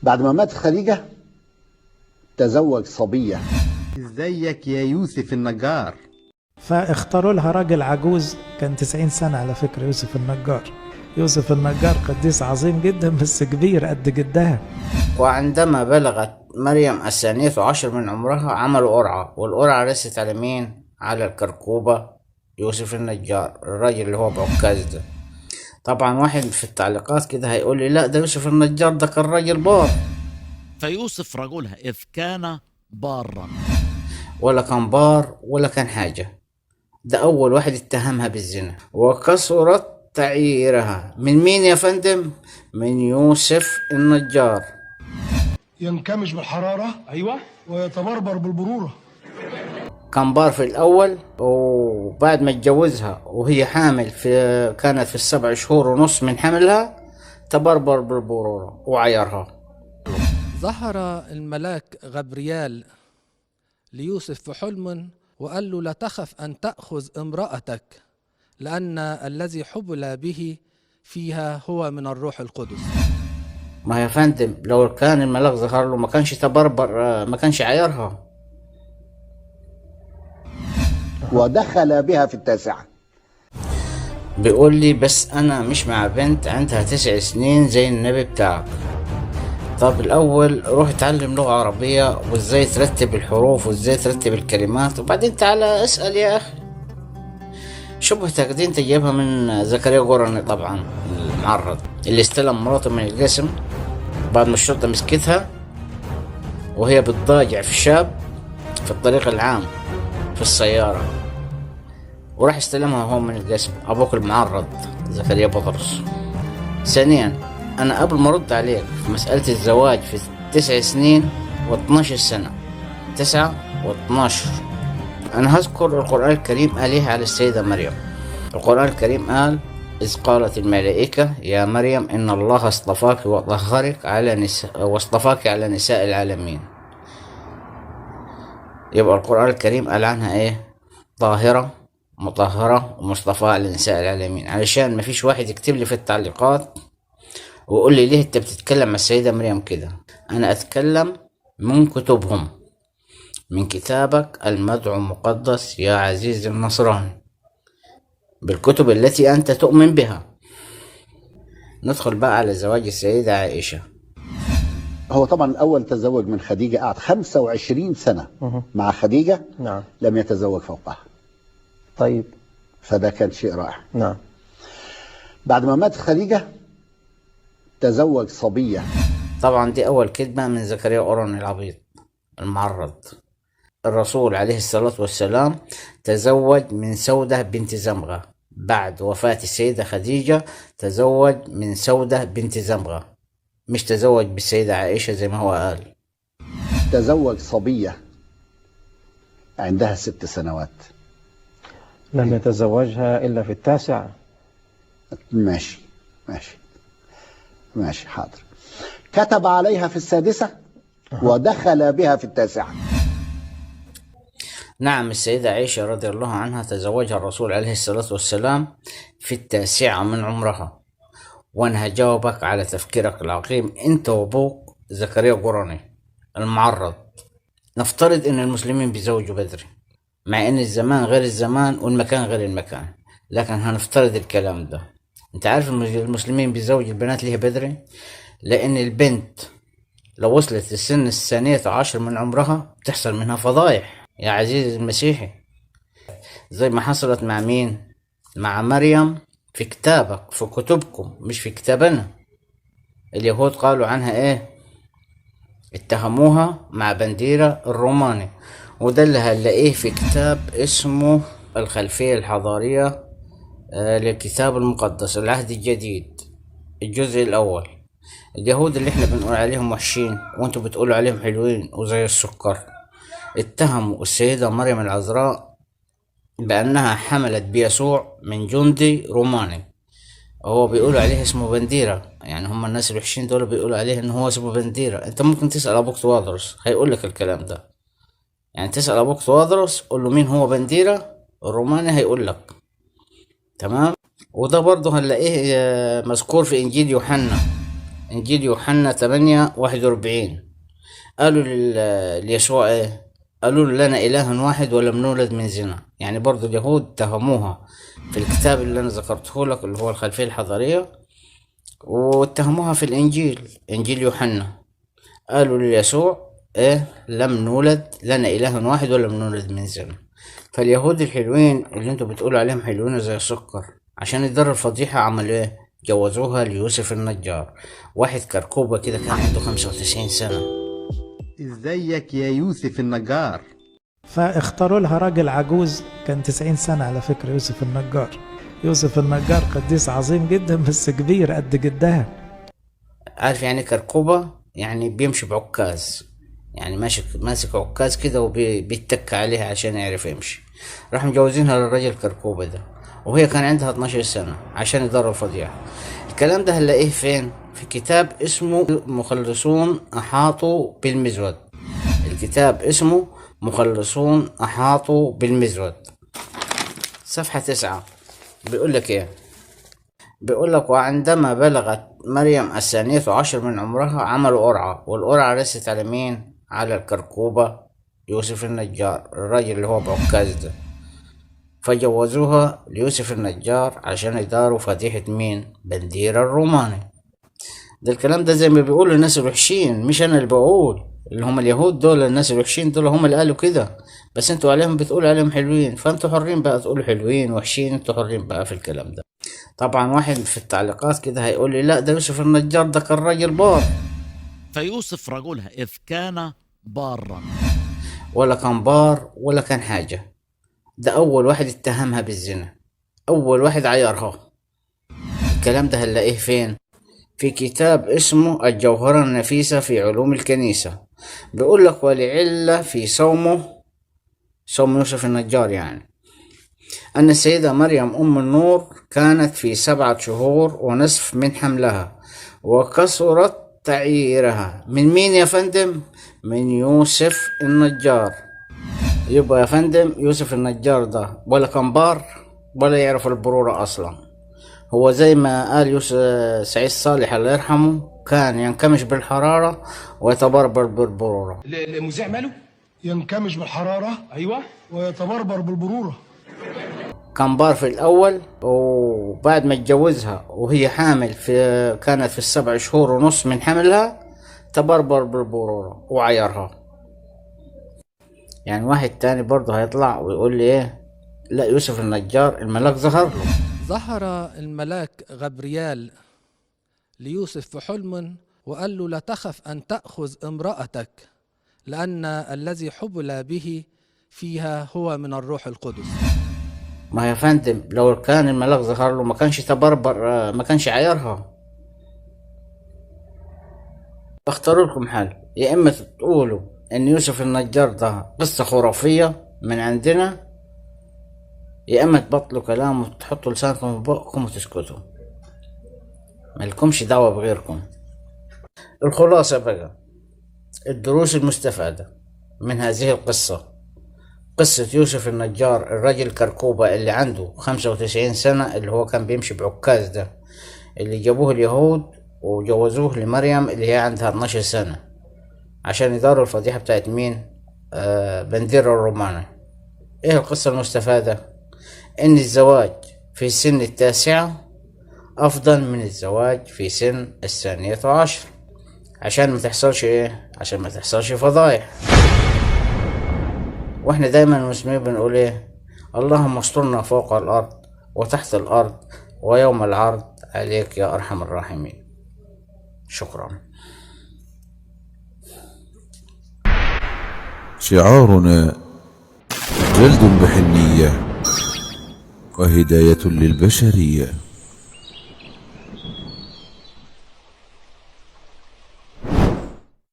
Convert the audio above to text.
بعد ما مات خديجة تزوج صبية. ازيك يا يوسف النجار؟ فاختاروا لها راجل عجوز، كان 90 سنة على فكرة يوسف النجار. يوسف النجار قديس عظيم جدا بس كبير قد جدها. وعندما بلغت مريم 12 من عمرها عملوا قرعة، والقرعة رست على مين؟ على الكركوبة يوسف النجار، الراجل اللي هو بعكاز ده. طبعا واحد في التعليقات كده هيقول لي لا، ده يوسف النجار ده كان راجل بار. فيوسف رجلها إذ كان بارا. ولا كان بار ولا كان حاجة، ده أول واحد اتهمها بالزنا. وكسرت تعييرها من مين يا فندم؟ من يوسف النجار. ينكمش بالحرارة، أيوة، ويتبربر بالبرورة. كان بار في الأول، وبعد ما اتجوزها وهي حامل كانت في 7 شهور ونص من حملها تبربر بالبرورة وعيرها. ظهر الملاك غبريال ليوسف في حلم وقال له: لا تخف أن تأخذ امرأتك، لأن الذي حبل به فيها هو من الروح القدس. ما يا فندم لو كان الملاك ظهر له ما كانش تبربر، ما كانش عيرها. ودخل بها في 9. بيقول لي بس أنا مش مع بنت عندها 9 سنين زي النبي بتاعك. طب الأول روح اتعلم لغة عربية وازاي ترتب الحروف وازاي ترتب الكلمات، وبعدين تعالى اسأل يا أخي. شبهتك دي انت جايبها من زكريا قرني طبعا، المعرض اللي استلم مراته من القسم بعد ما الشرطة مسكتها وهي بتضاجع في الشاب في الطريق العام في السيارة، وراح استلمها هو من القسم أبوك المعرض زكريا بطرس. ثانيا أنا قبل ما أرد عليك في مسألة الزواج في 9 سنين و12 سنة، 9 و12، أنا هذكر القرآن الكريم قال إيه على السيدة مريم. القرآن الكريم قال: إذ قالت الملائكة يا مريم إن الله اصطفاك وطهرك على نساء العالمين. يبقى القرآن الكريم قال عنها إيه؟ طاهرة مطهرة ومصطفاة على نساء العالمين، علشان مفيش واحد يكتب لي في التعليقات وقول لي ليه انت بتتكلم عن السيدة مريم كده. انا اتكلم من كتبهم، من كتابك المدعو المقدس يا عزيز النصراني، بالكتب التي انت تؤمن بها. ندخل بقى على زواج السيدة عائشة. هو طبعا الأول تزوج من خديجة، قعد 25 سنة مع خديجة. نعم. لم يتزوج فوقها. طيب. فده كان شيء رائع. نعم. بعد ما مات خديجة تزوج صبية. طبعا دي أول كذبة من زكريا قرني العبيط المعرض. الرسول عليه الصلاة والسلام تزوج من سودة بنت زمغة بعد وفاة السيدة خديجة، تزوج من سودة بنت زمغة، مش تزوج بالسيدة عائشة زي ما هو قال. تزوج صبية عندها 6 سنوات. لم يتزوجها إلا في 9. ماشي حاضر. كتب عليها في 6 ودخل بها في 9. نعم، السيدة عائشة رضي الله عنها تزوجها الرسول عليه الصلاة والسلام في 9 من عمرها. وانا هجاوبك على تفكيرك العقيم انت وابوك زكريا قرني المعرض. نفترض ان المسلمين بيزوجوا بدري، مع ان الزمان غير الزمان والمكان غير المكان، لكن هنفترض الكلام ده. انت عارف المسلمين بيزوجوا البنات ليه بدري؟ لان البنت لو وصلت لسن 12 من عمرها بتحصل منها فضايح يا عزيزي المسيحي، زي ما حصلت مع مين؟ مع مريم في كتابك، في كتبكم، مش في كتابنا. اليهود قالوا عنها ايه؟ اتهموها مع بنديرة الروماني، وده اللي هنلاقيه في كتاب اسمه الخلفية الحضارية للكتاب المقدس العهد الجديد الجزء الأول. اليهود اللي احنا بنقول عليهم وحشين وانتوا بتقولوا عليهم حلوين وزي السكر، اتهموا السيدة مريم العذراء بأنها حملت بيسوع من جندي روماني. هو بيقولوا عليه اسمه بنديرة، يعني هم الناس الوحشين دول بيقولوا عليه ان هو اسمه بنديرة. انت ممكن تسأل ابوك توادرس هيقول لك الكلام ده، يعني تسأل ابوك توادرس قول له مين هو بنديرة الروماني هيقول لك. تمام. وده برضه هنلاقيه مذكور في انجيل يوحنا إنجيل يوحنا 8:41. قالوا ليسوع إيه؟ قالوا له لنا إله واحد ولم نولد من زنا. يعني برضو اليهود تهموها في الكتاب اللي أنا ذكرته لك اللي هو الخلفية الحضارية، واتهموها في الإنجيل، إنجيل يوحنا. قالوا ليسوع إيه؟ لم نولد، لنا إله واحد ولم نولد من زنا. فاليهود الحلوين اللي انتوا بتقولوا عليهم حلوين زي السكر، عشان يدار الفضيحة عملوا ايه؟ جوزوها ليوسف النجار، واحد كركوبة كده كان عنده 95 سنة. ازيك يا يوسف النجار؟ فاختاروا لها راجل عجوز كان 90 سنة على فكرة، يوسف النجار. يوسف النجار قديس عظيم جدا بس كبير قد جدها. عارف يعني كركوبة؟ يعني بيمشي بعكاز، يعني ماسك عكاز كده وبيتك عليها عشان يعرف يمشي. راح مجوزينها للراجل كركوبة ده، وهي كان عندها 12 سنة عشان يداروا الفضيحة. الكلام ده هنلاقيه فين؟ في كتاب اسمه مخلصون أحاطوا بالمزود. الكتاب اسمه مخلصون أحاطوا بالمزود، صفحة 9. بيقول لك ايه؟ بيقول لك وعندما بلغت مريم 12 من عمرها عملوا قرعة، والقرعة رست على مين؟ على الكركوبة يوسف النجار، الراجل اللي هو بعكاز ده. فجوزوها ليوسف النجار عشان يداروا فضيحة مين؟ بندير الروماني. ده الكلام ده زي ما بيقولوا الناس الوحشين، مش انا اللي بقول، اللي هم اليهود دول، الناس الوحشين دول هم اللي قالوا كده، بس انتوا عليهم بتقولوا عليهم حلوين، فانتوا حرين بقى تقولوا حلوين وحشين، انتوا حرين بقى في الكلام ده. طبعا واحد في التعليقات كده هيقول لي لا ده يوسف النجار ده كان راجل بار. فيوسف رجلها إذ كان بارا. ولا كان بار ولا كان حاجة، ده أول واحد اتهمها بالزنا، أول واحد عيرها. الكلام ده هنلاقيه فين؟ في كتاب اسمه الجوهرة النفيسة في علوم الكنيسة. بيقول لك ولعلة في صوم يوسف النجار يعني أن السيدة مريم أم النور كانت في 7 شهور ونصف من حملها، وكسرت تعييرها. من مين يا فندم؟ من يوسف النجار. يبقى يا فندم يوسف النجار ده ولا كان بار ولا يعرف البرورة أصلا. هو زي ما قال يوسف سعيد صالح الله يرحمه، كان ينكمش بالحرارة ويتبربر بالبرورة. المذيع ماله؟ ينكمش بالحرارة ايوه ويتبربر بالبرورة. كان بار في الأول، وبعد ما اتجوزها وهي حامل كانت في 7 شهور ونص من حملها تبربر بالبرورة وعيرها. يعني واحد تاني برضه هيطلع ويقول لي ايه؟ لا يوسف النجار الملاك ظهر له. ظهر الملاك غبريال ليوسف في حلم وقال له لا تخف أن تأخذ امرأتك لأن الذي حبل به فيها هو من الروح القدس. ما يا فندم لو كان الملاك ظهر له ما كانش تبربر، ما كانش عيرها. اختاروا لكم حل، يا اما تقولوا ان يوسف النجار ده قصة خرافية من عندنا، يا اما تبطلوا كلام وتحطوا لسانكم في بقكم وتسكتوا، مالكمش دعوة بغيركم. الخلاصة بقى، الدروس المستفادة من هذه القصة، قصة يوسف النجار الرجل كركوبة اللي عنده 95 سنة، اللي هو كان بيمشي بعكاز ده، اللي جابوه اليهود وجوزوه لمريم اللي هي عندها 12 سنة عشان يداروا الفضيحة بتاعت مين؟ بندير الروماني. ايه القصة المستفادة؟ ان الزواج في سن 9 افضل من الزواج في سن 12، عشان ما تحصلش ايه؟ عشان ما تحصلش فضايح. واحنا دايما المسلمين بنقول ايه؟ اللهم استرنا فوق الارض وتحت الارض ويوم العرض عليك يا ارحم الراحمين. شكرا. شعارنا جلد بحنية وهداية للبشرية.